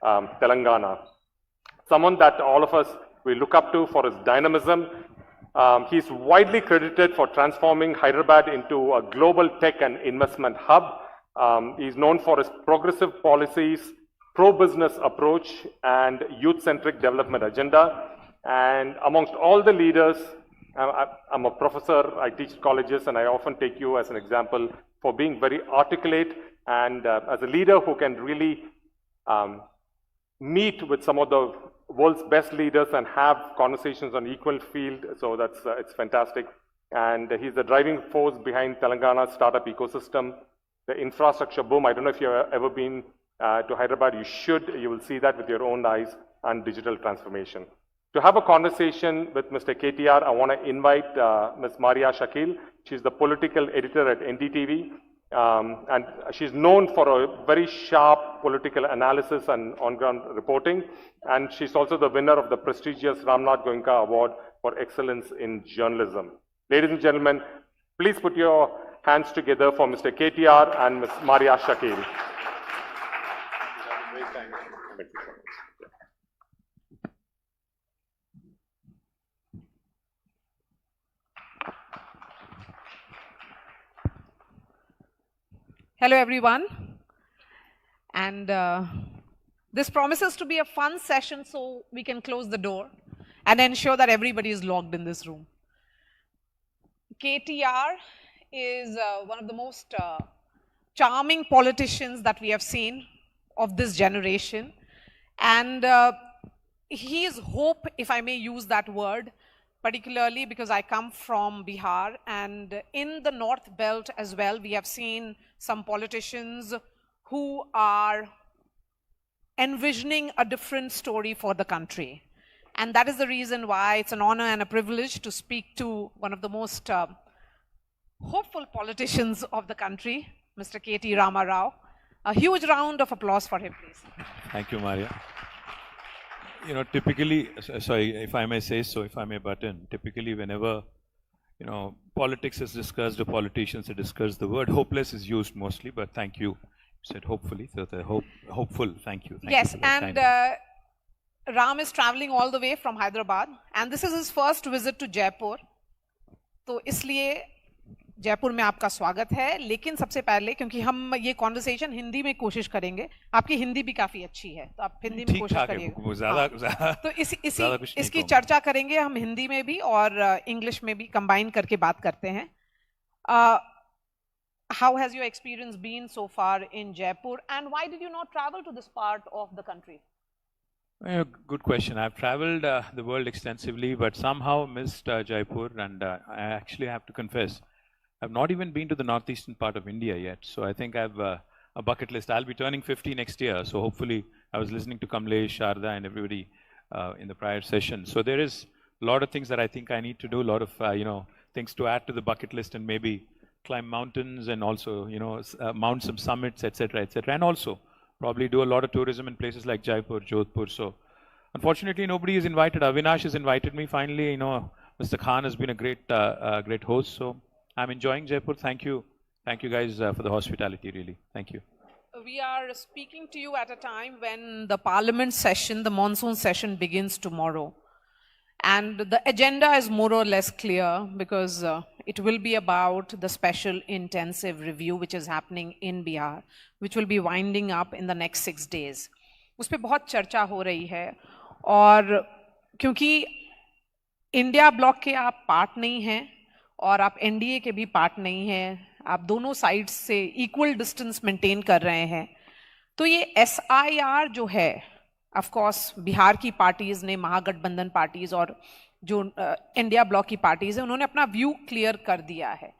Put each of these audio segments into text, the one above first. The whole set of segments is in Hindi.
Telangana. Someone that all of us we look up to for his dynamism. He's widely credited for transforming Hyderabad into a global tech and investment hub. He's known for his progressive policies, pro-business approach, and youth-centric development agenda. And amongst all the leaders, I'm a professor, I teach colleges, and I often take you as an example for being very articulate and as a leader who can really meet with some of the world's best leaders and have conversations on equal field. So that's it's fantastic. And he's the driving force behind Telangana's startup ecosystem, the infrastructure boom. I don't know if you've ever been to Hyderabad. You should. You will see that with your own eyes, and digital transformation. To have a conversation with Mr. KTR, I want to invite Ms. Maria Shakil. She's the political editor at NDTV. And she's known for a very sharp political analysis and on-ground reporting. And she's also the winner of the prestigious Ramnath Goenka Award for Excellence in Journalism. Ladies and gentlemen, please put your hands together for Mr. KTR and Ms. Maria Shakil. Hello everyone, and this promises to be a fun session, so we can close the door and ensure that everybody is logged in this room. KTR is one of the most charming politicians that we have seen of this generation, and he is hope, if I may use that word, particularly because I come from Bihar, and in the North Belt as well, we have seen some politicians who are envisioning a different story for the country. And that is the reason why it's an honor and a privilege to speak to one of the most hopeful politicians of the country, Mr. K.T. Rama Rao. A huge round of applause for him, please. Thank you, Maria. You know, typically, sorry, if I may say so, if I may butt in, typically whenever, you know, politics is discussed or politicians are discussed, the word hopeless is used mostly, but thank you. You said hopefully, so the hopeful, thank you. Thank yes, you and Ram is traveling all the way from Hyderabad, and this is his first visit to Jaipur. तो इसलिए जयपुर में आपका स्वागत है, लेकिन सबसे पहले क्योंकि हम ये कॉन्वर्सेशन हिंदी में कोशिश करेंगे, आपकी हिंदी भी काफी अच्छी है, तो आप हिंदी में कोशिश करिएगा। तो इसकी चर्चा करेंगे हम हिंदी में भी और इंग्लिश में भी कंबाइन करके बात करते हैं। How has your experience been so far in Jaipur, and why did you not travel to this part of the country? Good question. I've traveled the world extensively, but somehow missed Jaipur, and I actually have to confess, I've not even been to the northeastern part of India yet. So I think I have a bucket list. I'll be turning 50 next year. So hopefully, I was listening to Kamlesh, Sharda, and everybody in the prior session. So there is a lot of things that I think I need to do, a lot of, you know, things to add to the bucket list, and maybe climb mountains and also, you know, mount some summits, etc., etc. And also probably do a lot of tourism in places like Jaipur, Jodhpur. So unfortunately, nobody is invited. Avinash has invited me finally. You know, Mr. Khan has been a great, great host. So I'm enjoying Jaipur. Thank you. Thank you guys for the hospitality, really. Thank you. We are speaking to you at a time when the parliament session, the monsoon session begins tomorrow. And the agenda is more or less clear because it will be about the special intensive review which is happening in Bihar, which will be winding up in the next 6 days. उस पे बहुत चर्चा हो रही है और क्योंकि इंडिया ब्लॉक के आप पार्ट नहीं हैं और आप एनडीए के भी पार्ट नहीं हैं, आप दोनों साइड्स से इक्वल डिस्टेंस मेंटेन कर रहे हैं, तो ये एसआईआर जो है, ऑफ कोर्स बिहार की पार्टीज ने, महागठबंधन पार्टीज और जो इंडिया ब्लॉक की पार्टीज है, उन्होंने अपना व्यू क्लियर कर दिया है।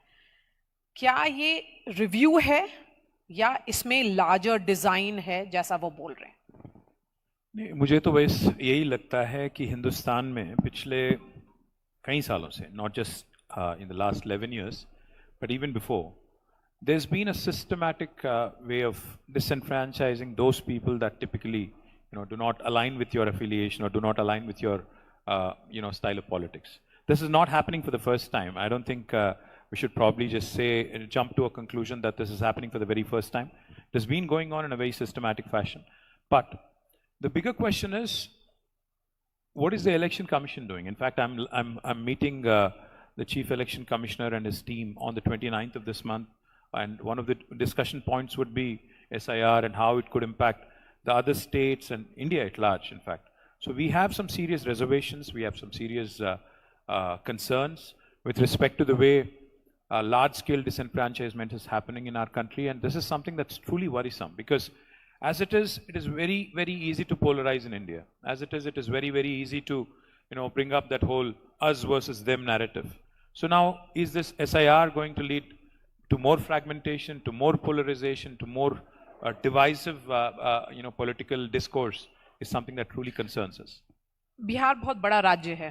क्या ये रिव्यू है या इसमें लार्जर डिजाइन है जैसा वो बोल रहे हैं? नहीं, मुझे तो बस यही लगता है कि हिंदुस्तान में पिछले कई सालों से, not just in the last 11 years, but even before, there's been a systematic way of disenfranchising those people that typically, you know, do not align with your affiliation or do not align with your, you know, style of politics. This is not happening for the first time. I don't think we should probably just say, jump to a conclusion that this is happening for the very first time. It has been going on in a very systematic fashion. But The bigger question is, what is the election commission doing? In fact, I'm meeting the chief election commissioner and his team on the 29th of this month, and one of the discussion points would be SIR and how it could impact the other states and India at large, in fact. So we have some serious reservations, we have some serious concerns with respect to the way large-scale disenfranchisement is happening in our country, and this is something that's truly worrisome, because as it is very, very easy to polarize in India. As it is very, very easy to, bring up that whole us versus them narrative. So now, is this SIR going to lead to more fragmentation, to more polarization, to more divisive, political discourse? Is something that truly concerns us. Bihar बहुत बड़ा राज्य है.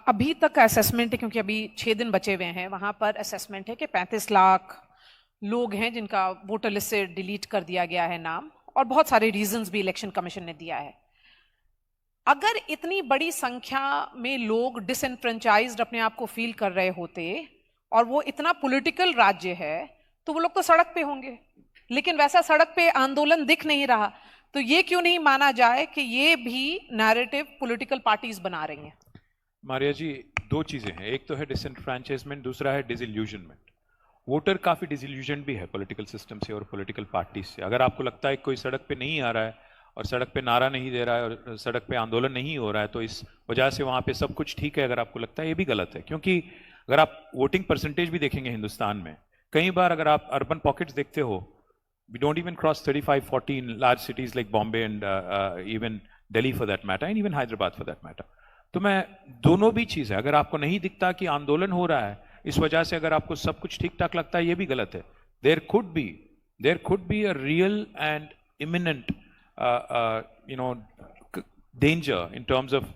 अभी तक का असेसमेंट है, क्योंकि अभी 6 दिन बचे हुए हैं, वहां पर असेसमेंट है कि 35 लाख लोग हैं जिनका वोटर लिस्ट से डिलीट कर दिया गया है नाम, और बहुत सारे रीजंस भी इलेक्शन कमीशन ने दिया है. अगर इतनी बड़ी संख्या में लोग डिसएनफ्रेंचाइज्ड अपने आप को फील कर रहे होते और वो इतना पॉलिटिकल राज्य है, तो वो लोग तो सड़क पे होंगे, लेकिन वैसा सड़क पे आंदोलन दिख नहीं रहा. तो ये क्यों नहीं माना जाए कि ये भी नैरेटिव पॉलिटिकल पार्टीज बना रही हैं? मारिया जी, 2 चीजें हैं. एक तो है डिसएनफ्रेंचाइजमेंट, दूसरा है डिसइल्यूजनमेंट. वोटर काफी डिसइल्यूजन भी है पॉलिटिकल सिस्टम से और पॉलिटिकल पार्टी से. अगर आपको लगता है कोई सड़क पे नहीं आ रहा है और सड़क पे नारा नहीं दे रहा है और सड़क पे आंदोलन नहीं हो रहा है, तो इस वजह से वहां पे सब कुछ ठीक है, अगर आपको लगता है, ये भी गलत है. क्योंकि अगर आप वोटिंग परसेंटेज भी देखेंगे हिंदुस्तान में, कई बार अगर आप अर्बन पॉकेट्स देखते हो, we don't even cross 35-40 in large cities like Bombay and even Delhi for that matter, and even Hyderabad for that matter. तो मैं दोनों भी चीज है, अगर आपको नहीं दिखता कि आंदोलन हो रहा है, इस वजह से अगर आपको सब कुछ ठीक ठाक लगता है, ये भी गलत है. There could be a real and imminent danger in terms of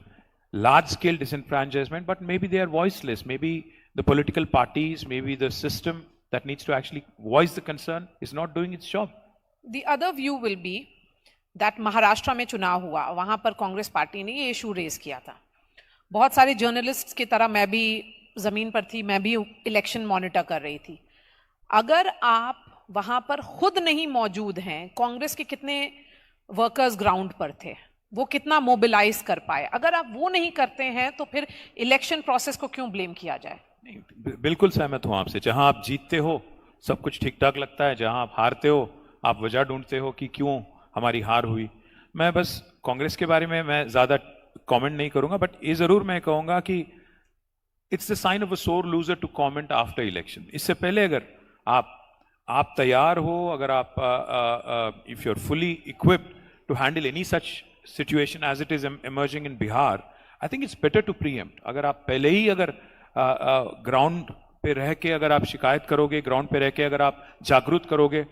large scale disenfranchisement, but maybe they are voiceless. Maybe the political parties, maybe the system that needs to actually voice the concern is not doing its job. The other view will be that Maharashtra में चुनाव हुआ, वहां पर कांग्रेस पार्टी ने ये इशू रेज किया था. बहुत सारे जर्नलिस्ट की तरह मैं भी जमीन पर थी, मैं भी इलेक्शन मॉनिटर कर रही थी. अगर आप वहां पर खुद नहीं मौजूद हैं, कांग्रेस के कितने वर्कर्स ग्राउंड पर थे, वो कितना मोबिलाइज कर पाए? अगर आप वो नहीं करते हैं तो फिर इलेक्शन प्रोसेस को क्यों ब्लेम किया जाए? बिल्कुल सहमत हूं आपसे. जहां आप जीतते हो सब कुछ ठीक ठाक लगता है, जहां आप हारते हो आप वजह ढूंढते हो कि क्यों हमारी हार हुई. मैं बस कांग्रेस के बारे में मैं ज्यादा कमेंट नहीं करूंगा, बट ये जरूर मैं कहूंगा कि it's the sign of a sore loser to comment after election. इससे पहले अगर आप तैयार हो, अगर आप if you are fully equipped to handle any such situation as it is emerging in Bihar, I think it's better to preempt. अगर आप पहले ही अगर ग्राउंड पे रह के अगर आप शिकायत करोगे, ग्राउंड पे रह के अगर आप जागरूक करोगे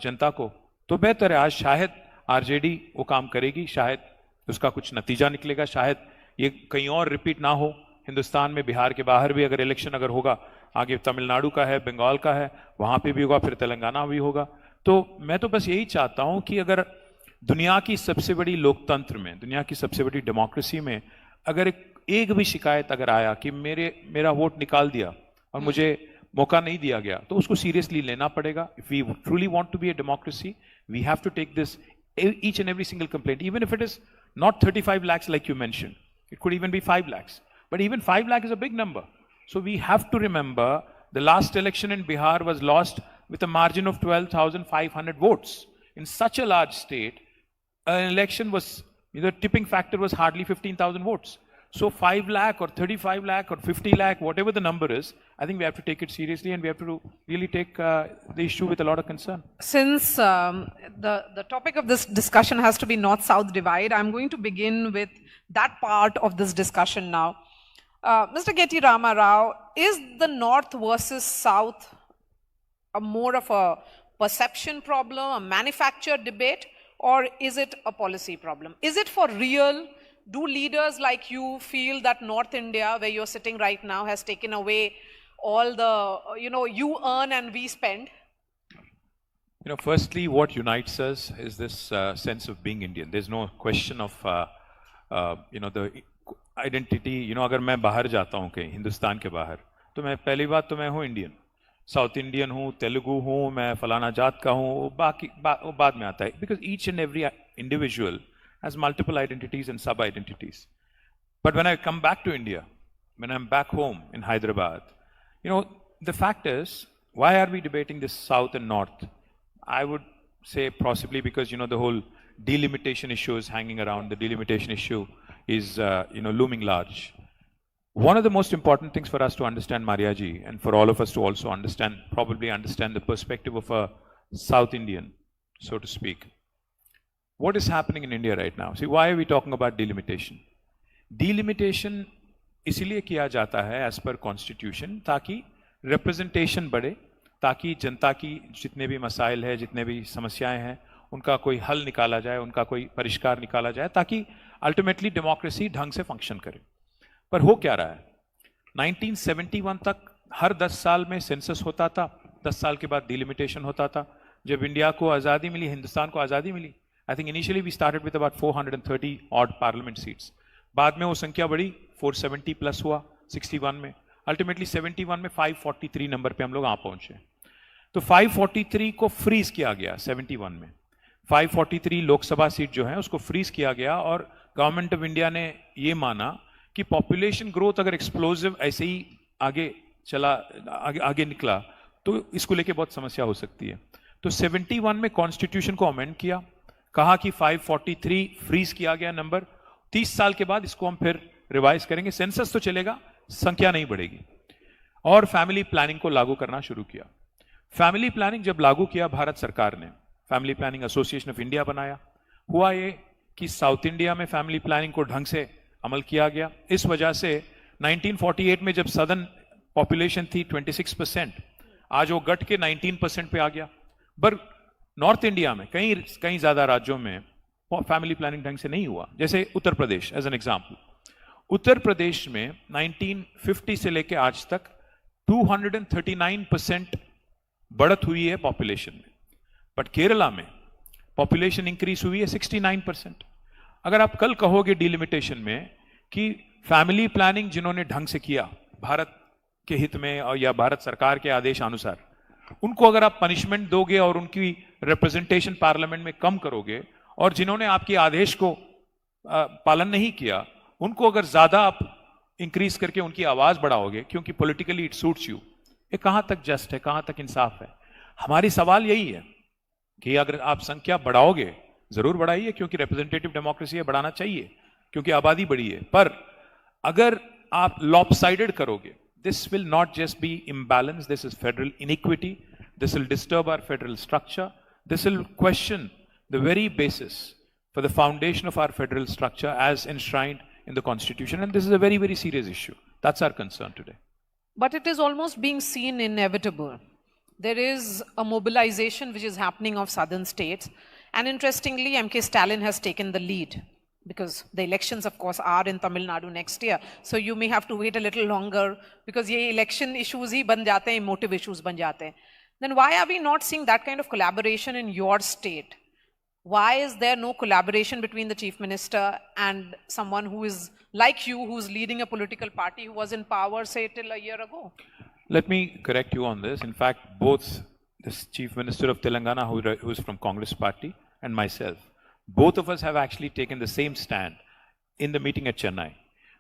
जनता को, तो बेहतर है. आज शायद आरजेडी वो काम करेगी, शायद उसका कुछ नतीजा निकलेगा, शायद ये कहीं और रिपीट ना हो हिंदुस्तान में. बिहार के बाहर भी अगर इलेक्शन अगर होगा, आगे तमिलनाडु का है, बंगाल का है, वहां पे भी होगा, फिर तेलंगाना भी होगा. तो मैं तो बस यही चाहता हूं कि अगर दुनिया की सबसे बड़ी लोकतंत्र में, दुनिया की सबसे बड़ी डेमोक्रेसी में अगर एक भी शिकायत अगर आया कि मेरा वोट निकाल दिया और मुझे मौका नहीं दिया गया, तो उसको सीरियसली लेना पड़ेगा. If we truly want to be a democracy, we have to take this each and every single complaint, even if it is not 35 lakhs like you mentioned, it could even be 5 lakhs, but even 5 lakh is a big number. So we have to remember the last election in Bihar was lost with a margin of 12,500 votes. In such a large state, an election was, the tipping factor was hardly 15,000 votes. So 5 lakh or 35 lakh or 50 lakh, whatever the number is, I think we have to take it seriously and we have to really take the issue with a lot of concern. Since the topic of this discussion has to be North-South divide, I'm going to begin with that part of this discussion now. Mr. Getty Rama Rao, is the North versus South more of a perception problem, a manufactured debate, or is it a policy problem? Is it for real? Do leaders like you feel that North India, where you're sitting right now, has taken away all the, you earn and we spend? Firstly, what unites us is this sense of being Indian. There's no question of, the identity. अगर मैं बाहर जाता हूँ कहीं हिंदुस्तान के बाहर, तो मैं पहली बात तो मैं हूँ इंडियन, साउथ इंडियन हूँ, तेलुगु हूँ, मैं फलाना जात का हूँ, वो बाद में आता है. Because each and every individual has multiple identities and sub-identities. But when I come back to India, when I'm back home in Hyderabad, the fact is, why are we debating this South and North? I would say possibly because, the whole delimitation issue is hanging around. The delimitation issue is, looming large. One of the most important things for us to understand, Mariaji, and for all of us to also probably understand the perspective of a South Indian, so to speak. What is happening in India right now? See, why are we talking about delimitation? Delimitation इसलिए किया जाता है as per constitution ताकि representation बढ़े, ताकि जनता की जितने भी मसाइल है, जितने भी समस्याएं हैं, उनका कोई हल निकाला जाए, उनका कोई परिष्कार निकाला जाए, ताकि ultimately democracy ढंग से function करे. पर हो क्या रहा है? 1971 तक हर 10 साल में सेंसस होता था, 10 साल के बाद डिलिमिटेशन होता था. जब इंडिया को आज़ादी मिली, हिंदुस्तान को आज़ादी मिली, I think initially we started with about 430 odd parliament seats. बाद में वो संख्या बढ़ी, 470 प्लस हुआ 61 में. अल्टीमेटली 71 में 543 नंबर पे हम लोग आ पहुंचे. तो 543 को फ्रीज किया गया 71 में. 543 लोकसभा सीट जो है उसको फ्रीज किया गया और गवर्नमेंट ऑफ इंडिया ने ये माना कि पॉपुलेशन ग्रोथ अगर एक्सप्लोसिव ऐसे ही आगे निकला तो इसको लेके बहुत समस्या हो सकती है. तो 71 में कॉन्स्टिट्यूशन को अमेंड किया, कहा कि 543 फ्रीज किया गया नंबर, 30 साल के बाद इसको हम फिर रिवाइज करेंगे, सेंसस तो चलेगा, संख्या नहीं बढ़ेगी. और फैमिली प्लानिंग को लागू करना शुरू किया. फैमिली प्लानिंग जब लागू किया भारत सरकार ने, family planning association of India बनाया, हुआ ये कि साउथ इंडिया में फैमिली प्लानिंग को ढंग से अमल किया गया. इस वजह से 1948 में जब सदर्न पॉपुलेशन थी 26%, आज वो घट के 19% पे आ गया. पर नॉर्थ इंडिया में कई ज्यादा राज्यों में फैमिली प्लानिंग ढंग से नहीं हुआ. जैसे Uttar Pradesh as an example, Uttar Pradesh में 1950 से लेके आज तक 239% बढ़त हुई है पॉपुलेशन में. बट केरला में पॉपुलेशन इंक्रीज हुई है 69%. अगर आप कल कहोगे डिलिमिटेशन में कि फैमिली प्लानिंग जिन्होंने ढंग से किया भारत के हित में और या भारत सरकार के आदेश अनुसार, उनको अगर आप पनिशमेंट दोगे और उनकी रिप्रेजेंटेशन पार्लियामेंट में कम करोगे, और जिन्होंने आपके आदेश को पालन नहीं किया उनको अगर ज्यादा आप इंक्रीज करके उनकी आवाज बढ़ाओगे क्योंकि पॉलिटिकली इट सूट्स यू, ये कहां तक जस्ट है, कहां तक इंसाफ है? हमारी सवाल यही है कि अगर आप संख्या बढ़ाओगे, जरूर बढ़ाइए क्योंकि रिप्रेजेंटेटिव डेमोक्रेसी है, बढ़ाना चाहिए क्योंकि आबादी बढ़ी है, पर अगर आप लॉपसाइडेड करोगे, this will not just be imbalance, this is federal iniquity, this will disturb our federal structure, this will question the very basis for the foundation of our federal structure as enshrined in the constitution, and this is a very, very serious issue. That's our concern today. But it is almost being seen inevitable. There is a mobilization which is happening of southern states, and interestingly, MK Stalin has taken the lead, because the elections, of course, are in Tamil Nadu next year. So you may have to wait a little longer because ye election issues hi ban jate hain, emotive issues ban jate hain. Then why are we not seeing that kind of collaboration in your state? Why is there no collaboration between the chief minister and someone who is like you, who's leading a political party who was in power, say, till a year ago? Let me correct you on this. In fact, both the chief minister of Telangana, who is from Congress party, and myself, both of us have actually taken the same stand in the meeting at Chennai.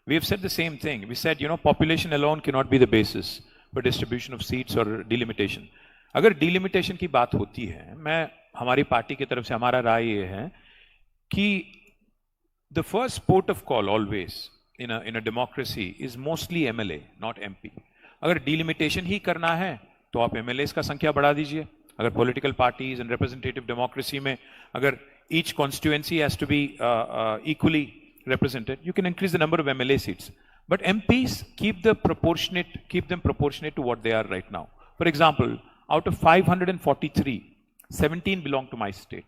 We have said the same thing. We said, population alone cannot be the basis for distribution of seats or delimitation. अगर delimitation की बात होती है, हमारी पार्टी की तरफ से हमारा राय ये है कि the first port of call always in a democracy is mostly MLA, not MP. अगर delimitation ही करना है तो आप MLAs का संख्या बढ़ा दीजिए. अगर political parties and representative democracy में अगर each constituency has to be equally represented, you can increase the number of MLA seats. But MPs keep them proportionate to what they are right now. For example, out of 543, 17 belong to my state,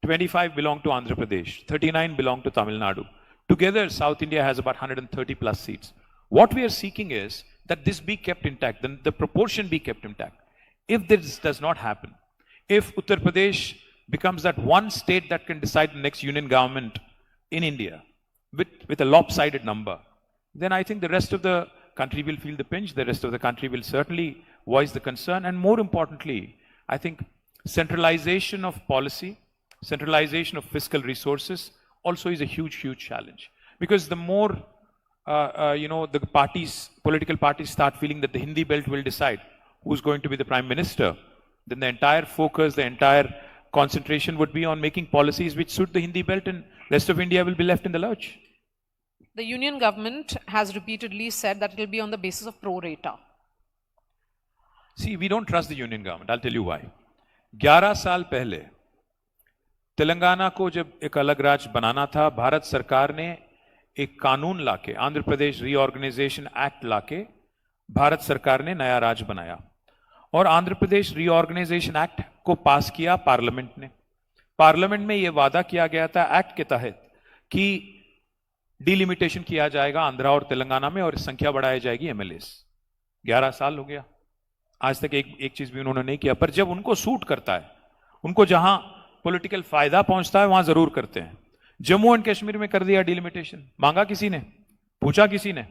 25 belong to Andhra Pradesh, 39 belong to Tamil Nadu. Together, South India has about 130 plus seats. What we are seeking is that this be kept intact, then the proportion be kept intact. If this does not happen, if Uttar Pradesh becomes that one state that can decide the next union government in India with a lopsided number, then I think the rest of the country will feel the pinch, the rest of the country will certainly voice the concern, and more importantly, I think centralization of policy, centralization of fiscal resources also is a huge, huge challenge. Because the more, the political parties start feeling that the Hindi belt will decide who's going to be the Prime Minister, then the entire focus, the entire concentration would be on making policies which suit the Hindi belt, and rest of India will be left in the lurch. The union government has repeatedly said that it will be on the basis of pro rata. See, we don't trust the union government. I'll tell you why. 11 साल पहले तेलंगाना को जब एक अलग राज्य बनाना था, भारत सरकार ने एक कानून लाके, आंध्र प्रदेश रीऑर्गेनाइजेशन एक्ट लाके भारत सरकार ने नया राज्य बनाया और आंध्र प्रदेश रीऑर्गेनाइजेशन एक्ट को पास किया पार्लियामेंट ने। पार्लियामेंट में यह वादा किया गया था एक्ट के तहत कि डिलिमिटेशन किया जाएगा आंध्रा और तेलंगाना में और संख्या बढ़ाई जाएगी एमएलएस। 11 साल हो गया, आज तक एक चीज भी उन्होंने नहीं किया। पर जब उनको सूट करता है, उनको जहां पॉलिटिकल फायदा पहुंचता है वहां जरूर करते हैं। जम्मू एंड कश्मीर में कर दिया डिलिमिटेशन, मांगा किसी ने, पूछा किसी ने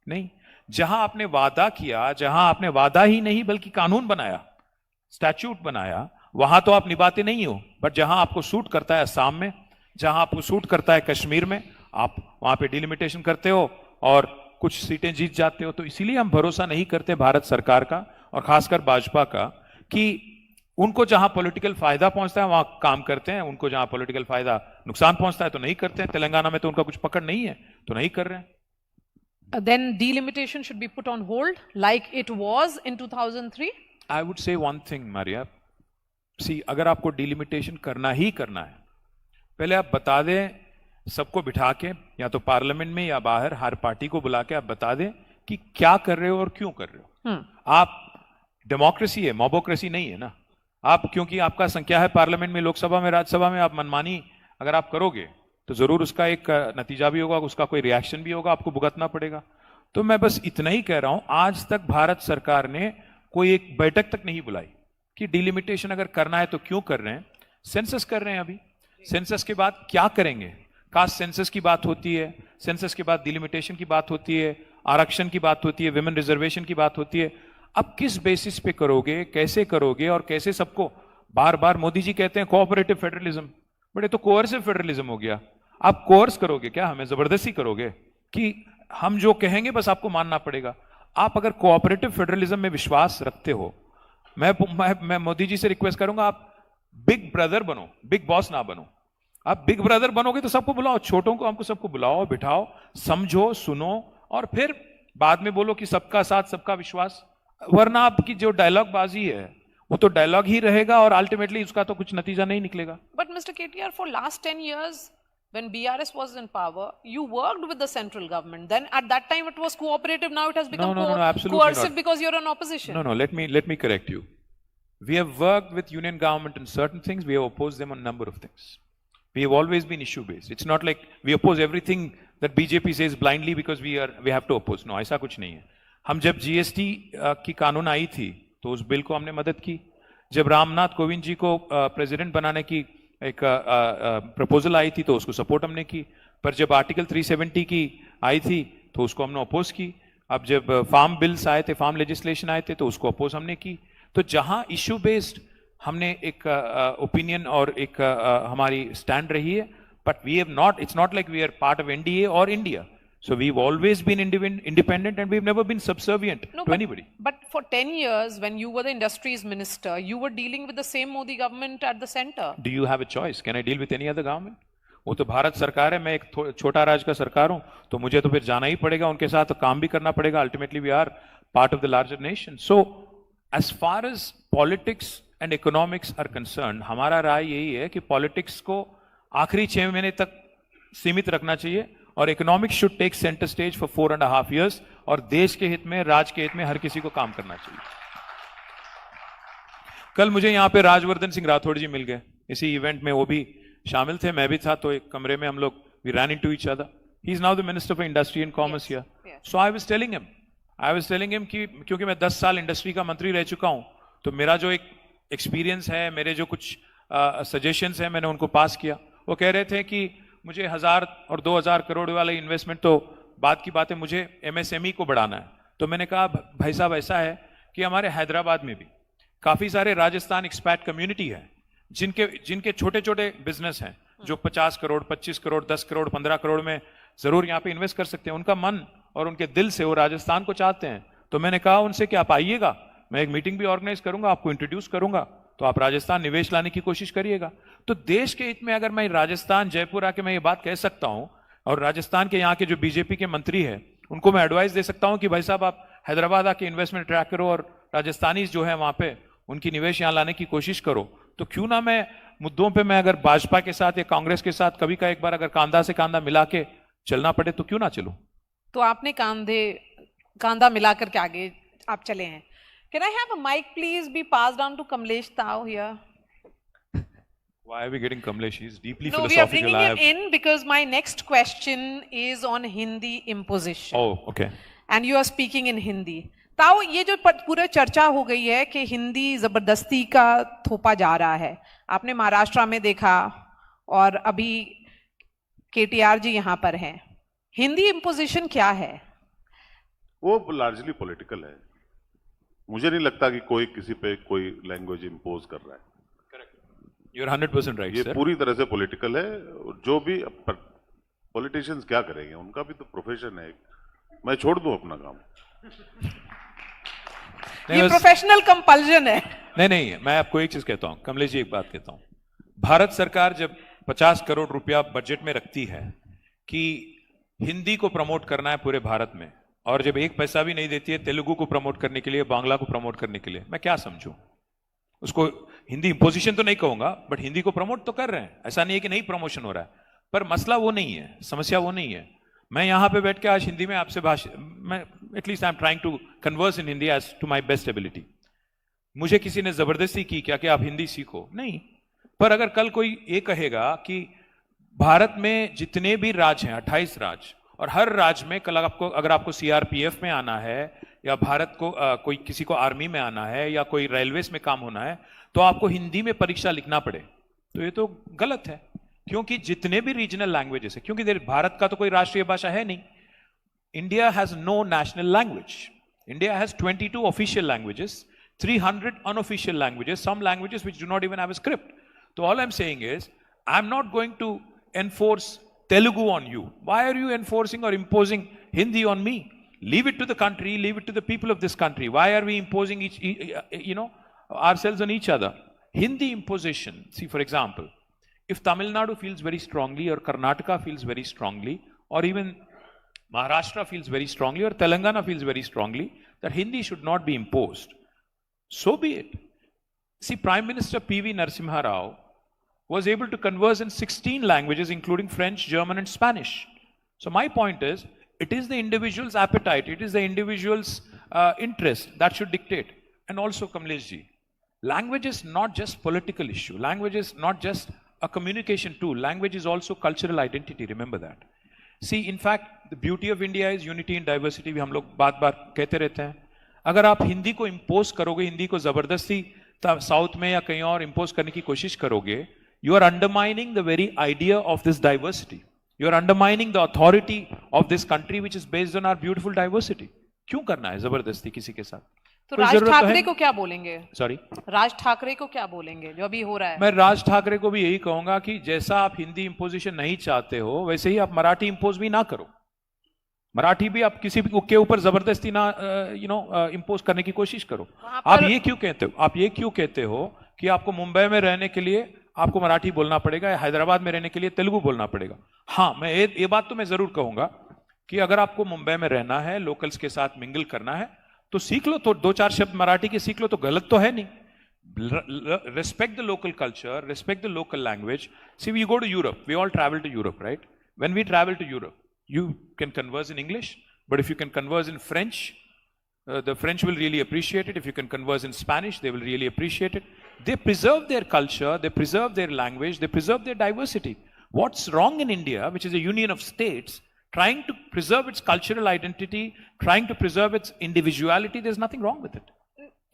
नहीं। जहां आपने वादा किया, जहां आपने वादा ही नहीं बल्कि कानून बनाया, स्टैट्यूट बनाया, वहां तो आप निभाते नहीं हो। बट जहां आपको सूट करता है असम में, जहां आपको सूट करता है कश्मीर में, आप वहां पे डिलिमिटेशन करते हो और कुछ सीटें जीत जाते हो। तो इसीलिए हम भरोसा नहीं करते भारत सरकार का और खासकर भाजपा का कि उनको जहां पॉलिटिकल फायदा पहुंचता है वहां काम करते हैं, उनको जहां पॉलिटिकल फायदा नुकसान पहुंचता है तो नहीं करते हैं। तेलंगाना में तो उनका कुछ पकड़ नहीं है तो नहीं कर रहे हैं। Then delimitation should be put on hold like it was in 2003? I would say one thing, Maria. See, अगर आपको डिलिमिटेशन करना ही करना है, पहले आप बता दें सबको बिठा के, या तो पार्लियामेंट में या बाहर, हर पार्टी को बुला के आप बता दें कि क्या कर रहे हो और क्यों कर रहे हो। आप डेमोक्रेसी है, मोबोक्रेसी नहीं है ना। आप क्योंकि आपका संख्या है पार्लियामेंट में, लोकसभा में, राज्यसभा में, आप मनमानी अगर आप करोगे तो जरूर उसका एक नतीजा भी होगा, उसका कोई रिएक्शन भी होगा, आपको भुगतना पड़ेगा। तो मैं बस इतना ही कह रहा हूं, आज तक भारत सरकार ने कोई एक बैठक तक नहीं बुलाई कि डिलिमिटेशन अगर करना है तो क्यों कर रहे हैं। सेंसस कर रहे हैं अभी, सेंसस के बाद क्या करेंगे? कास्ट सेंसस की बात होती है, सेंसस के बाद डिलिमिटेशन की बात होती है, आरक्षण की बात होती है, विमेन रिजर्वेशन की बात होती है। अब किस बेसिस पे करोगे, कैसे करोगे और कैसे सबको? बार बार मोदी जी कहते हैं कोऑपरेटिव फेडरलिज्म, बट ये तो कोअर्सिव फेडरलिज्म हो गया। आप कोर्स करोगे क्या? हमें जबरदस्ती करोगे कि हम जो कहेंगे बस आपको मानना पड़ेगा? आप अगर कोऑपरेटिव फेडरलिज्म में विश्वास रखते हो, मैं मोदी जी से रिक्वेस्ट करूंगा, आप बिग ब्रदर बनो, बिग बॉस ना बनो। आप बिग ब्रदर बनोगे तो सबको बुलाओ, छोटों को, हमको सबको बुलाओ, बिठाओ, समझो, सुनो और फिर बाद में बोलो कि सबका साथ सबका विश्वास। वरना आपकी जो डायलॉग बाजी है वो तो डायलॉग ही रहेगा और अल्टीमेटली उसका तो कुछ नतीजा नहीं निकलेगा। But Mr. KTR, for last 10 years, when BRS was in power, you worked with the central government. Then at that time it was cooperative. Now it has become No, absolutely coercive not. because you're an opposition. No, let me correct you. We have worked with union government on certain things. We have opposed them on a number of things. We have always been issue based. It's not like we oppose everything that BJP says blindly because we have to oppose. No, ऐसा कुछ नहीं है। हम जब GST की कानून आई थी तो उस बिल को हमने मदद की। जब रामनाथ कोविंद जी को प्रेसिडेंट बनाने की एक प्रपोजल आई थी तो उसको सपोर्ट हमने की। पर जब आर्टिकल 370 की आई थी तो उसको हमने अपोज की। अब जब फार्म बिल्स आए थे, फार्म लेजिस्लेशन आए थे तो उसको अपोज हमने की। तो जहां इश्यू बेस्ड हमने एक ओपिनियन और एक हमारी स्टैंड रही है, but we have not, it's not like we are part of NDA और India. So we've always been independent and we've never been subservient to anybody. But for 10 years, when you were the industries minister, you were dealing with the same Modi government at the center. Do you have a choice? Can I deal with any other government? वो तो भारत सरकार है, मैं एक छोटा राज्य का सरकार हूं, तो मुझे तो फिर जाना ही पड़ेगा उनके साथ, तो काम भी करना पड़ेगा। Ultimately we are part of the larger nation. So as far as politics and economics are concerned, हमारा राय यही है कि politics को आखिरी 6 महीने तक सीमित रखना चाहिए और economics should take centre stage for 4.5 years और देश के हित में, राज्य के हित में हर किसी को काम करना चाहिए। कल मुझे यहां पे राजवर्धन सिंह राठौड़ जी मिल गए इसी इवेंट में, वो भी शामिल थे, मैं भी था, तो एक कमरे में हम लोग we ran into each other. He is now the minister for industry and commerce here. So I was telling him कि क्योंकि मैं 10 साल इंडस्ट्री का मंत्री रह चुका हूं, तो मेरा जो एक एक्सपीरियंस है, मेरे जो कुछ सजेशंस हैं, मैंने उनको पास किया। वो कह रहे थे कि मुझे 1000 और 2000 करोड़ वाले इन्वेस्टमेंट तो बात की बात है, मुझे MSME को बढ़ाना है। तो मैंने कहा भाई साहब ऐसा है कि हमारे हैदराबाद में भी काफी सारे राजस्थान एक्सपैट कम्युनिटी है जिनके छोटे छोटे बिजनेस हैं, जो 50 करोड़, 25 करोड़, 10 करोड़, 15 करोड़ में जरूर यहाँ पे इन्वेस्ट कर सकते हैं। उनका मन और उनके दिल से वो राजस्थान को चाहते हैं। तो मैंने कहा उनसे कि आप आइएगा, मैं एक मीटिंग भी ऑर्गेनाइज करूंगा, आपको इंट्रोड्यूस करूंगा, तो आप राजस्थान निवेश लाने की कोशिश करिएगा। तो देश के हित में अगर मैं राजस्थान, जयपुर आके मैं ये बात कह सकता हूं, और राजस्थान के यहाँ के जो बीजेपी के मंत्री हैं उनको मैं एडवाइस दे सकता हूं कि भाई साहब आप हैदराबाद आके इन्वेस्टमेंट ट्रैक करो और राजस्थानी जो है वहां पे उनकी निवेश यहाँ लाने की कोशिश करो। तो क्यों ना मैं मुद्दों पे मैं अगर भाजपा के साथ या कांग्रेस के साथ कभी का एक बार अगर कांधा से कांधा मिला के चलना पड़े तो क्यों ना चलूं। तो आपने कांधा मिलाकर के आगे आप चले हैं। Can I have a mic please be passed down to Kamlesh Tao here? Why are we getting Kamlesh? He's deeply No, we are philosophical. bringing him in because my next question is on Hindi imposition. Oh, okay. And you are speaking in Hindi. ताओ, ये जो पूरा चर्चा हो गई है कि हिंदी जबरदस्ती का थोपा जा रहा है, आपने महाराष्ट्र में देखा और अभी केटीआर जी यहाँ पर हैं। हिंदी इम्पोजिशन क्या है? वो लार्जली पॉलिटिकल है। मुझे नहीं लगता कि कोई किसी पे कोई लैंग्वेज इंपोज कर रहा है। You're 100% right, ये sir. पूरी तरह से पॉलिटिकल है। जो भी पॉलिटिशियंस क्या करेंगे, उनका भी तो प्रोफेशन है। मैं छोड़ दूं अपना काम? ये प्रोफेशनल कंपल्जन है। नहीं, मैं आपको एक चीज कहता हूं, कमलेश जी, एक बात कहता हूं। भारत सरकार जब 50 करोड़ रुपया बजट में रखती है कि हिंदी को प्रमोट करना है पूरे भारत में, और जब एक पैसा भी नहीं देती है तेलुगु को प्रमोट करने के लिए, बांग्ला को प्रमोट करने के लिए, मैं क्या समझूं उसको? हिंदी इंपोजिशन तो नहीं कहूंगा, बट हिंदी को प्रमोट तो कर रहे हैं। ऐसा नहीं है कि नहीं प्रमोशन हो रहा है, पर मसला वो नहीं है, समस्या वो नहीं है। मैं यहां पे बैठ के आज हिंदी में आपसे मैं at least I am trying to converse in Hindi as to my best ability. मुझे किसी ने जबरदस्ती की क्या कि आप हिंदी सीखो? नहीं। पर अगर कल कोई ये कहेगा कि भारत में जितने भी राज्य हैं, 28 राज्य, और हर राज्य में कल आपको अगर आपको सीआरपीएफ में आना है या भारत को कोई किसी को आर्मी में आना है या कोई रेलवेज में काम होना है, तो आपको हिंदी में परीक्षा लिखना पड़े, तो ये तो गलत है। क्योंकि जितने भी रीजनल लैंग्वेजेस है, क्योंकि भारत का तो कोई राष्ट्रीय भाषा है नहीं। India has no national language. India has 22 official languages, 300 unofficial languages, some languages which do not even have a script. So all I'm saying is, I'm not going to enforce Telugu on you. Why are you enforcing or imposing Hindi on me? Leave it to the country, leave it to the people of this country. Why are we imposing ourselves on each other? Hindi imposition. See, for example, if Tamil Nadu feels very strongly, or Karnataka feels very strongly, or even Maharashtra feels very strongly, or Telangana feels very strongly, that Hindi should not be imposed, so be it. See, Prime Minister P.V. Narasimha Rao was able to converse in 16 languages, including French, German, and Spanish. So my point is, it is the individual's appetite, it is the individual's interest that should dictate. And also, Kamlesh ji, language is not just political issue. Language is not just a communication tool. Language is also cultural identity. Remember that. See, in fact, the beauty of India is unity in diversity. भी हम लोग बार-बार कहते रहते हैं। अगर आप हिंदी को इंपोज करोगे, हिंदी को जबरदस्ती साउथ में या कहीं और इंपोज करने की कोशिश करोगे, you are undermining the very idea of this diversity. You are undermining the authority of this country which is based on our beautiful diversity. क्यों करना है जबरदस्ती किसी के साथ? तो राज ठाकरे को क्या बोलेंगे? सॉरी, राज ठाकरे को क्या बोलेंगे जो अभी हो रहा है? मैं राज ठाकरे को भी यही कहूंगा कि जैसा आप हिंदी इंपोजिशन नहीं चाहते हो, वैसे ही आप मराठी इंपोज भी ना करो। मराठी भी आप किसी के ऊपर जबरदस्ती ना इंपोज करने की कोशिश करो। आप ये क्यों कहते हो कि आपको मुंबई में रहने के लिए आपको मराठी बोलना पड़ेगा या हैदराबाद में रहने के लिए तेलुगु बोलना पड़ेगा? हाँ, मैं ये बात तो मैं जरूर कहूंगा कि अगर आपको मुंबई में रहना है, लोकल्स के साथ मिंगल करना है, तो सीख लो, तो 2-4 शब्द मराठी के सीख लो, तो गलत तो है नहीं। Respect the local culture, respect the local language. See, we go to Europe, we all travel to Europe, right? When we travel to Europe, you can converse in English, but if you can converse in French, the French will really appreciate it. If you can converse in Spanish, they will really appreciate it. They preserve their culture, they preserve their language, they preserve their diversity. What's wrong in India, which is a union of states, trying to preserve its cultural identity, trying to preserve its individuality, there's nothing wrong with it.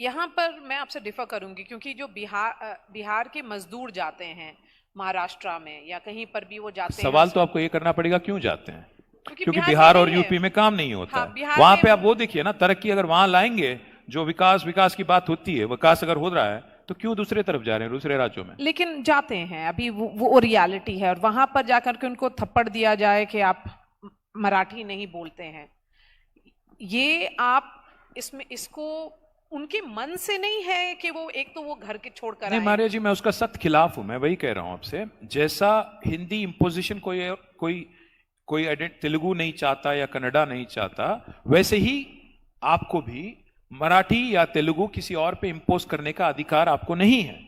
यहाँ पर मैं आपसे डिफर करूंगी, क्योंकि जो बिहार के मजदूर जाते हैं महाराष्ट्र में या कहीं पर भी वो जाते हैं, सवाल तो आपको ये करना पड़ेगा क्यों जाते हैं? क्योंकि बिहार और यूपी में काम नहीं होता है। वहां पे आप वो देखिए ना, तरक्की अगर वहां लाएंगे, जो विकास की बात होती है, विकास अगर हो रहा है, तो क्यों दूसरे तरफ जा रहे हैं, दूसरे राज्यों में? लेकिन जाते हैं, अभी वो रियलिटी है, और वहां पर जाकर के उनको थप्पड़ दिया जाए कि आप मराठी नहीं बोलते हैं, ये आप इसमें इसको उनके मन से नहीं है कि वो एक तो वो घर के छोड़कर नहीं आए। मारिया जी, मैं उसका सख्त खिलाफ हूं, मैं वही कह रहा हूं आपसे। जैसा हिंदी इंपोजिशन कोई तेलुगु नहीं चाहता या कन्नडा नहीं चाहता, वैसे ही आपको भी मराठी या तेलुगु किसी और पे इंपोज करने का अधिकार आपको नहीं है।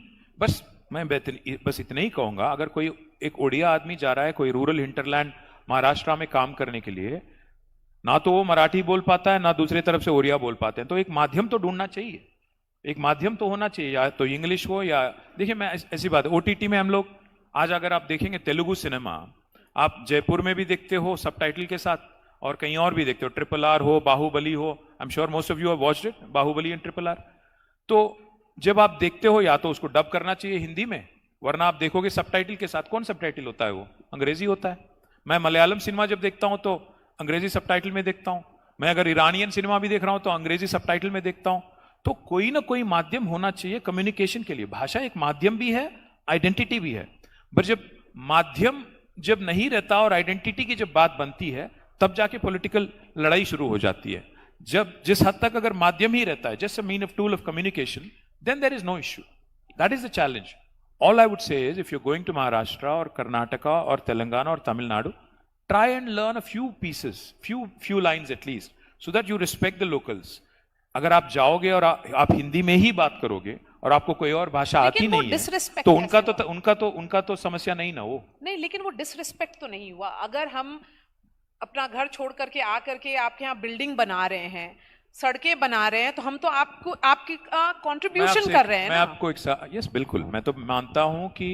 मैं बस इतना ही कहूंगा, अगर कोई एक ओडिया आदमी जा रहा है कोई रूरल हिंटरलैंड महाराष्ट्र में काम करने के लिए, ना तो वो मराठी बोल पाता है ना दूसरी तरफ से ओडिया बोल पाते हैं, तो एक माध्यम तो ढूंढना चाहिए, एक माध्यम तो होना चाहिए, या तो इंग्लिश हो या, देखिए मैं ऐसी बात है, ओटीटी में हम लोग आज अगर आप देखेंगे तेलुगु सिनेमा, आप जयपुर में भी देखते हो सबटाइटल के साथ और कहीं और भी देखते हो, RRR हो, बाहुबली हो, I am sure most of you have watched it, Baahubali and RRR। तो जब आप देखते हो या तो उसको डब करना चाहिए हिंदी में, वरना आप देखोगे सबटाइटल के साथ। कौन सबटाइटल होता है? वो अंग्रेजी होता है। मैं मलयालम सिनेमा जब देखता हूं तो अंग्रेजी सबटाइटल में देखता हूं, मैं अगर ईरानियन सिनेमा भी देख रहा हूं तो अंग्रेजी सबटाइटल में देखता हूं। तो कोई ना कोई माध्यम होना चाहिए कम्युनिकेशन के लिए। भाषा एक माध्यम भी है, आइडेंटिटी भी है, पर जब माध्यम जब नहीं रहता और आइडेंटिटी की जब बात बनती है, तब जाके पॉलिटिकल लड़ाई शुरू हो जाती है। जब जिस हद तक अगर माध्यम ही रहता है, just a mean of tool of communication, then there is no issue. That is the challenge. All I would say is, if you're going to Maharashtra or Karnataka or Telangana or Tamil Nadu, try and learn a few pieces, few lines at least, so that you respect the locals. अगर आप जाओगे और आप हिंदी में ही बात करोगे और आपको कोई और भाषा आती नहीं है, तो उनका तो समस्या नहीं ना वो। नहीं, लेकिन वो डिसरिस्पेक्ट तो नहीं हुआ। अगर हम अपना घर छोड़ करके आकर के आपके यहाँ बिल्डिंग बना रहे हैं, सड़कें बना रहे हैं, तो हम तो आपकी कंट्रीब्यूशन कर रहे हैं मैं ना। आपको यस बिल्कुल, मैं तो मानता हूं कि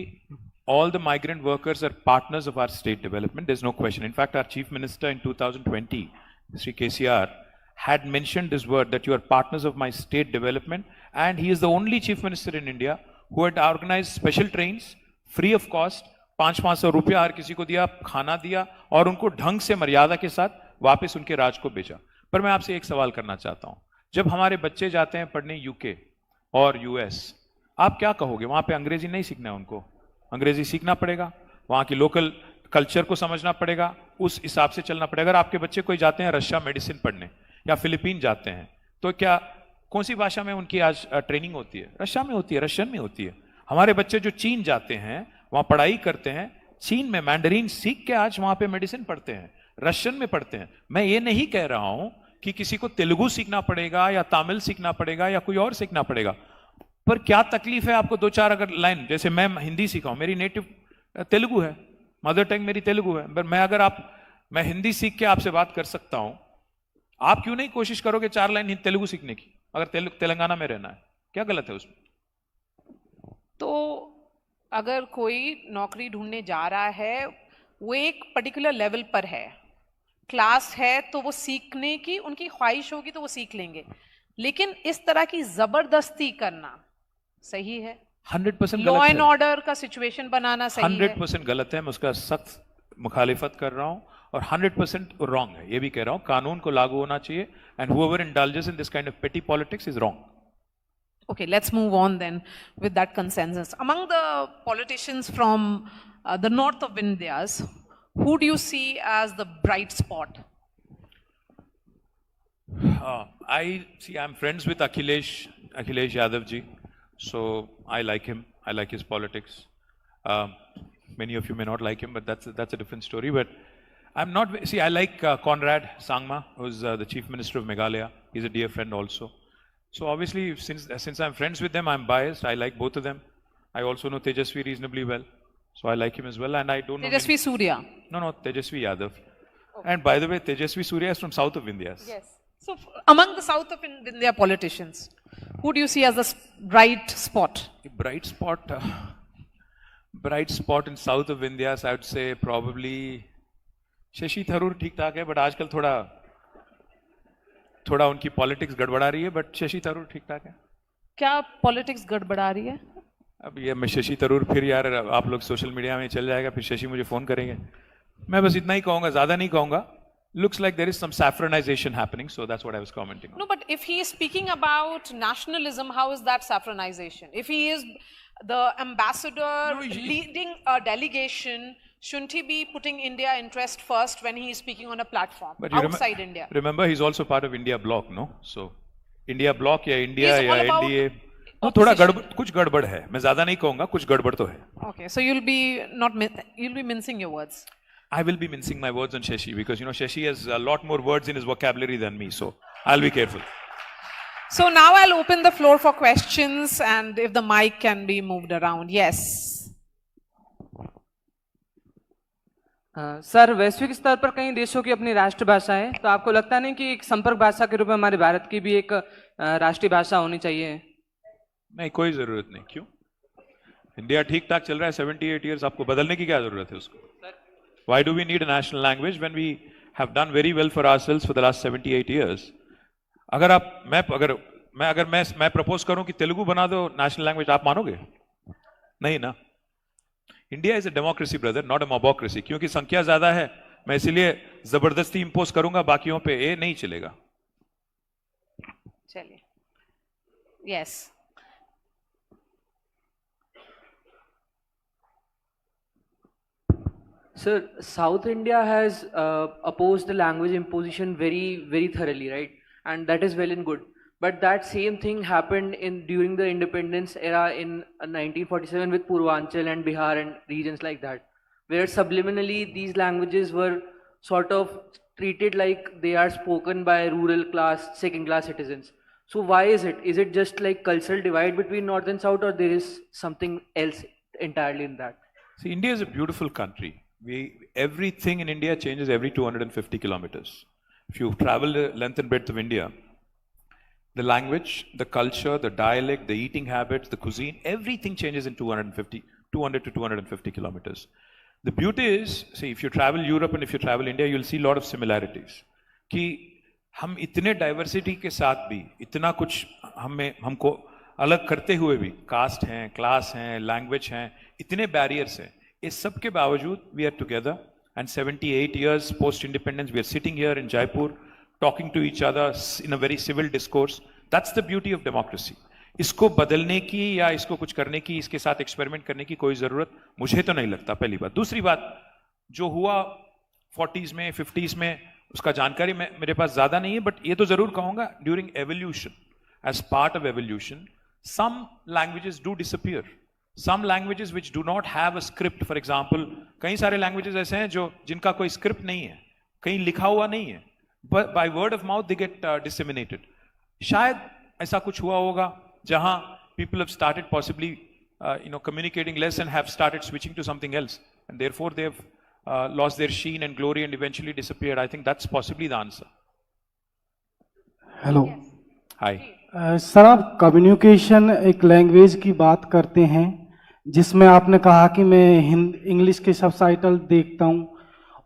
all the migrant workers are partners of our state development. There's no question. In fact, our chief minister in 2020, Sri KCR, had mentioned this word, that you are partners of my state development, and he is the only chief minister in India who had organized special trains free of cost, 500 रुपया हर किसी को दिया, खाना दिया और उनको ढंग से मर्यादा के साथ वापस उनके राज को भेजा। पर मैं आपसे एक सवाल करना चाहता हूं, जब हमारे बच्चे जाते हैं पढ़ने यूके और यूएस, आप क्या कहोगे? वहां पे अंग्रेजी नहीं सीखना है उनको, अंग्रेजी सीखना पड़ेगा, वहां की लोकल कल्चर को समझना पड़ेगा, उस हिसाब से चलना पड़ेगा। अगर आपके बच्चे कोई जाते हैं रशिया मेडिसिन पढ़ने या फिलीपीन जाते हैं, तो क्या कौन सी भाषा में उनकी आज ट्रेनिंग होती है? रशिया में होती है, रशियन में होती है। हमारे बच्चे जो चीन जाते हैं, वहां पढ़ाई करते हैं, चीन में मैंडरीन सीख के आज वहां पे मेडिसिन पढ़ते हैं, रशियन में पढ़ते हैं। मैं ये नहीं कह रहा हूं कि किसी को तेलुगु सीखना पड़ेगा या तमिल सीखना पड़ेगा या कोई और सीखना पड़ेगा, पर क्या तकलीफ है आपको दो चार अगर लाइन, जैसे मैं हिंदी सीखा हूं, मेरी नेटिव तेलुगु है, मदर टंग मेरी तेलुगु है, पर मैं हिंदी सीख के आपसे बात कर सकता हूं, आप क्यों नहीं कोशिश करोगे 4 लाइन तेलुगु सीखने की, अगर तेलंगाना में रहना है? क्या गलत है उसमें? तो अगर कोई नौकरी ढूंढने जा रहा है, वो एक पर्टिकुलर लेवल पर है, क्लास है, तो वो सीखने की उनकी ख्वाहिश होगी तो वो सीख लेंगे, लेकिन इस तरह की जबरदस्ती करना सही है? 100% लॉ गलत एंड है, ऑर्डर का सिचुएशन बनाना सही है? 100% गलत है, मैं उसका सख्त मुखालिफत कर रहा हूं, और 100% रॉन्ग है, ये भी कह रहा हूं। कानून को लागू होना चाहिए, and whoever indulges in this kind of petty politics is wrong. Okay, let's move on then with that consensus. Among the politicians from the north of India, who do you see as the bright spot? I'm friends with Akhilesh Yadav ji, so I like him. I like his politics. Many of you may not like him, but that's a different story. But I'm not. See, I like Conrad Sangma, who's the Chief Minister of Meghalaya. He's a dear friend also. So obviously, since I'm friends with them, I'm biased. I like both of them. I also know Tejasvi reasonably well, so I like him as well. And I don't know. Tejasvi Surya. No, Tejasvi Yadav. Okay. And by the way, Tejasvi Surya is from south of India. Yes. So among the south of India politicians, who do you see as the bright spot? A bright spot in south of India, so I would say probably Shashi Tharoor ठीक ठाक है, but आजकल थोड़ा उनकी पॉलिटिक्स गड़बड़ा रही है, बट शशि थरूर ठीक ठाक है। क्या पॉलिटिक्स गड़बड़ा रही है? अब ये मैं शशि थरूर, फिर यार आप लोग सोशल मीडिया में चल जाएगा, फिर शशि मुझे फोन करेंगे। मैं बस इतना ही कहूंगा, ज्यादा नहीं कहूंगा, Looks like there is some saffronization happening, so that's what I was commenting on. No, but if he is speaking about nationalism, how is that saffronization? If he is the ambassador leading a delegation, shouldn't he be putting India interest first when he is speaking on a platform But you outside India? Remember, he's also part of India Bloc, no? So, India Bloc या India He's या all about NDA, तो थोड़ा opposition. कुछ गड़बड़ है. मैं ज़्यादा नहीं कहूँगा, कुछ गड़बड़ तो है. Okay, so you'll be mincing your words. I will be mincing my words on Shashi because, Shashi has a lot more words in his vocabulary than me, so I'll be careful. So now I'll open the floor for questions, and if the mic can be moved around. Yes. Sir, वैश्विक स्तर पर कई देशों की अपनी राष्ट्रभाषा है, तो आपको लगता नहीं कि एक संपर्क भाषा के रूप में हमारे भारत की भी एक राष्ट्रीय भाषा होनी चाहिए? नहीं, कोई जरूरत नहीं. क्यों? इंडिया ठीक ठाक चल रहा है 78 years, आपको बदलने की क्या जरूरत है उसको? Why do we need a national language when we have done very well for ourselves for the last 78 years? अगर मैं प्रपोज करूं कि तेलुगु बना दो नेशनल लैंग्वेज, आप मानोगे? नहीं ना. India is a democracy brother, not a mobocracy. क्योंकि संख्या ज्यादा है, मैं इसलिए जबरदस्ती इंपोज करूंगा बाकियों पे, ये नहीं चलेगा. चलिए. Yes. Sir, South India has opposed the language imposition very, very thoroughly, right? And that is well and good. But that same thing happened during the independence era in 1947 with Purvanchal and Bihar and regions like that, where subliminally these languages were sort of treated like they are spoken by rural class, second class citizens. So why is it? Is it just like cultural divide between North and South, or there is something else entirely in that? See, India is a beautiful country. Everything in India changes every 250 kilometers. If you travel the length and breadth of India, the language, the culture, the dialect, the eating habits, the cuisine, everything changes in 200 to 250 kilometers. The beauty is, see, if you travel Europe and if you travel India, you'll see a lot of similarities. कि हम इतने डाइवर्सिटी के साथ भी इतना कुछ हमको अलग करते हुए भी, कास्ट हैं, क्लास हैं, लैंग्वेज हैं, इतने बैरियर्स हैं, इस सब के बावजूद we are together. And 78 years post independence, we are sitting here in Jaipur talking to each other in a very civil discourse. That's the beauty of democracy. इसको बदलने की या इसको कुछ करने की, इसके साथ एक्सपेरिमेंट करने की कोई जरूरत मुझे तो नहीं लगता. पहली बात. दूसरी बात, जो हुआ 40s में 50s में, उसका जानकारी मेरे पास ज्यादा नहीं है, बट ये तो जरूर कहूंगा, during evolution, as part of evolution, some languages do disappear. Some languages which do not have a script, for example, कई सारे languages ऐसे हैं जिनका कोई script नहीं है, कहीं लिखा हुआ नहीं है, but by word of mouth they get disseminated. शायद ऐसा कुछ हुआ होगा जहां people have started possibly communicating less and have started switching to something else, and therefore they have lost their sheen and glory and eventually disappeared. I think that's possibly the answer. Hello. Hi. Sir, आप कम्युनिकेशन एक लैंग्वेज की बात करते हैं, जिसमें आपने कहा कि मैं इंग्लिश के सबटाइटल देखता हूं,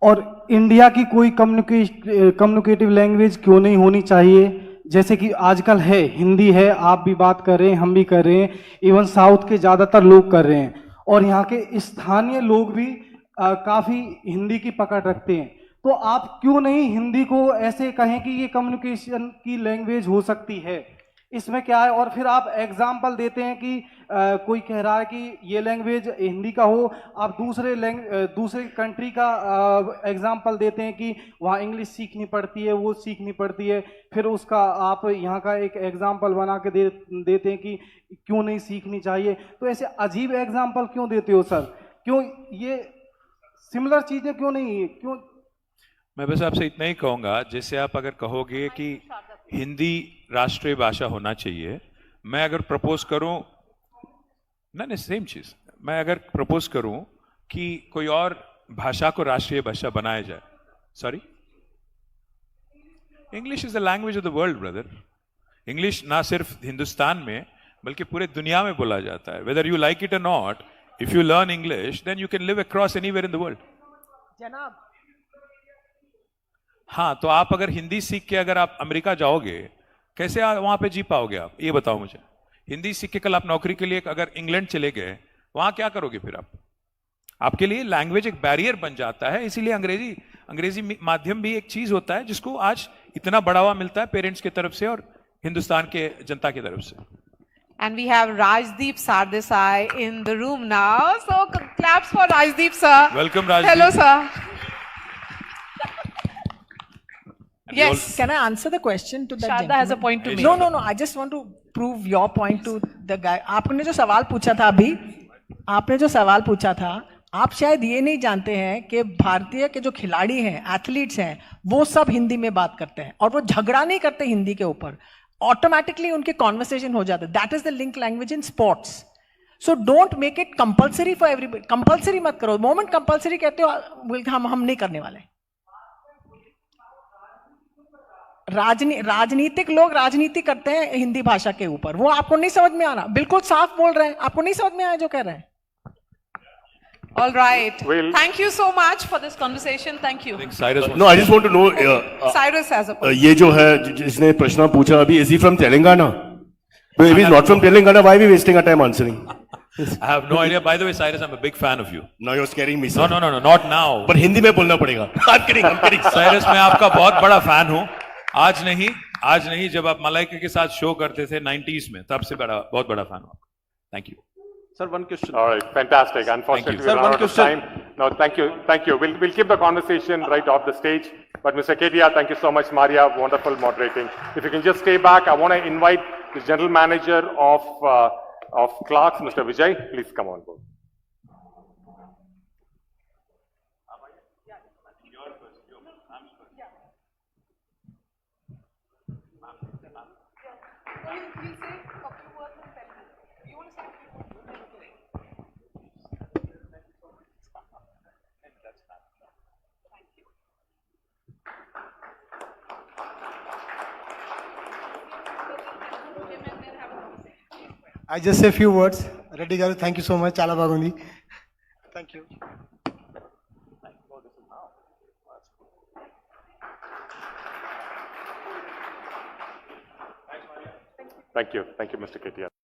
और इंडिया की कोई कम्युनिकेटिव लैंग्वेज क्यों नहीं होनी चाहिए? जैसे कि आजकल है, हिंदी है, आप भी बात कर रहे हैं, हम भी कर रहे हैं, इवन साउथ के ज़्यादातर लोग कर रहे हैं, और यहाँ के स्थानीय लोग भी काफ़ी हिंदी की पकड़ रखते हैं. तो आप क्यों नहीं हिंदी को ऐसे कहें कि ये कम्युनिकेशन की लैंग्वेज हो सकती है? इसमें क्या है? और फिर आप एग्जाम्पल देते हैं कि कोई कह रहा है कि ये लैंग्वेज हिंदी का हो, आप दूसरे कंट्री का एग्जाम्पल देते हैं कि वहाँ इंग्लिश सीखनी पड़ती है, वो सीखनी पड़ती है, फिर उसका आप यहाँ का एक एग्जाम्पल बना के देते हैं कि क्यों नहीं सीखनी चाहिए. तो ऐसे अजीब एग्जाम्पल क्यों देते हो सर? क्यों ये सिमिलर चीज़ें क्यों नहीं? क्यों? मैं बस आपसे इतना ही कहूँगा, जैसे आप अगर कहोगे कि हिंदी राष्ट्रीय भाषा होना चाहिए, मैं अगर प्रपोज करूं, नहीं सेम चीज, मैं अगर प्रपोज करूं कि कोई और भाषा को राष्ट्रीय भाषा बनाया जाए, sorry, English is the language of the world brother. English ना सिर्फ हिंदुस्तान में बल्कि पूरे दुनिया में बोला जाता है. वेदर यू लाइक इट और not, if you learn English then you can live across anywhere in the world. जनाब, हाँ, तो आप अगर हिंदी सीख के अगर आप अमेरिका जाओगे, कैसे वहां पे जी पाओगे आप? ये बताओ मुझे. हिंदी सीख के कल आप नौकरी के लिए अगर इंग्लैंड चले गए, वहां क्या करोगे फिर आप? आपके लिए लैंग्वेज एक बैरियर बन जाता है. इसीलिए अंग्रेजी माध्यम भी एक चीज होता है जिसको आज इतना बढ़ावा मिलता है पेरेंट्स की तरफ से और हिंदुस्तान के जनता की तरफ से. And we have Rajdeep Sardesai in the room now. So claps for Rajdeep, sir. Welcome, Rajdeep. Hello, sir. And we Yes. all- Can I answer the question to that Sharda has a gentleman? point to make. No, no, no. I just want to prove your point to the guy. आपने जो सवाल पूछा था अभी, आपने जो सवाल पूछा था, आप शायद ये नहीं जानते हैं कि भारतीय के जो खिलाड़ी हैं, एथलीट्स हैं, वो सब हिंदी में बात करते हैं और वो झगड़ा नहीं करते हिंदी के ऊपर. ऑटोमेटिकली उनके कॉन्वर्सेशन हो जाता है. That is the link language in sports. So don't make it compulsory for everybody. Compulsory मत करो. मोमेंट कंपल्सरी कहते हो हम नहीं करने वाले. राजनीतिक लोग राजनीति करते हैं हिंदी भाषा के ऊपर. वो आपको नहीं समझ में आ रहा. बिल्कुल साफ बोल रहे हैं. आपको नहीं समझ में आया जो कह रहे हैं. All right. Well- Thank you so much for this conversation. Thank you. I think Cyrus wants No, I just want to know, Cyrus has a point. ये जो है जिसने प्रश्न पूछा अभी, is he from Telangana? No, if he's not from Telangana, why are we wasting our time answering? I have no idea. By the way, Cyrus, I'm a big fan of you. Now you're scaring me, No, sir. no, no, no, not now. पर हिंदी में बोलना पड़ेगा. I'm kidding, I'm kidding. Cyrus मैं आपका बहुत बड़ा फैन हूं. आज नहीं जब आप मलाइका के साथ शो करते थे 90s में, तब से बहुत बड़ा फैन हूं. Thank you. Sir, one question. All right, fantastic. Unfortunately, Thank you. we're Sir, one out of question. time. No, thank you. We'll keep the conversation right off the stage. But Mr. Kedia, thank you so much. Maria, wonderful moderating. If you can just stay back, I want to invite the general manager of Clarks, Mr. Vijay. Please come on board. I just say a few words. Reddy garu, thank you so much. Chala bagundi. Thank you. Thank you, Mr. Kedia.